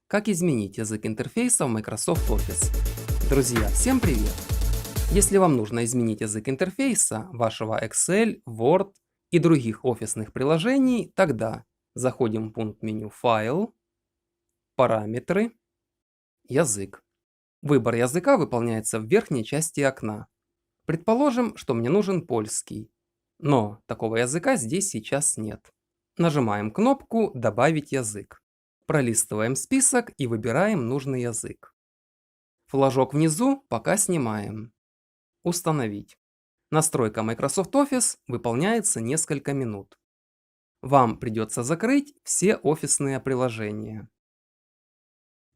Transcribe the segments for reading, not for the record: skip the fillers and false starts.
Как изменить язык интерфейса в Microsoft Office? Друзья, всем привет! Если вам нужно изменить язык интерфейса вашего Excel, Word и других офисных приложений, тогда заходим в пункт меню «Файл», «Параметры», «Язык». Выбор языка выполняется в верхней части окна. Предположим, что мне нужен польский, но такого языка здесь сейчас нет. Нажимаем кнопку «Добавить язык». Пролистываем список и выбираем нужный язык. Флажок внизу пока снимаем. Установить. Настройка Microsoft Office выполняется несколько минут. Вам придется закрыть все офисные приложения.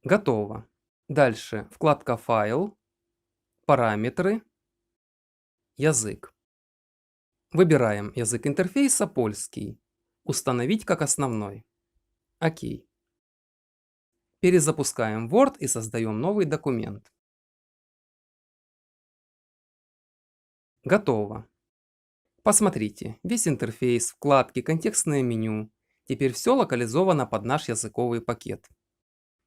Готово. Дальше вкладка «Файл», «Параметры», «Язык». Выбираем язык интерфейса польский. Установить как основной. Окей. Перезапускаем Word и создаем новый документ. Готово. Посмотрите, весь интерфейс, вкладки, контекстное меню. Теперь все локализовано под наш языковый пакет.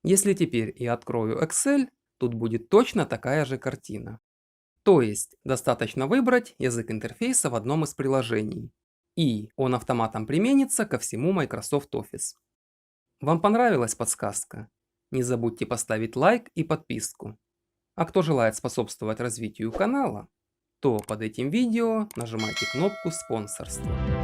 Если теперь я открою Excel, тут будет точно такая же картина. То есть достаточно выбрать язык интерфейса в одном из приложений. И он автоматом применится ко всему Microsoft Office. Вам понравилась подсказка? Не забудьте поставить лайк и подписку. А кто желает способствовать развитию канала, то под этим видео нажимайте кнопку спонсорства.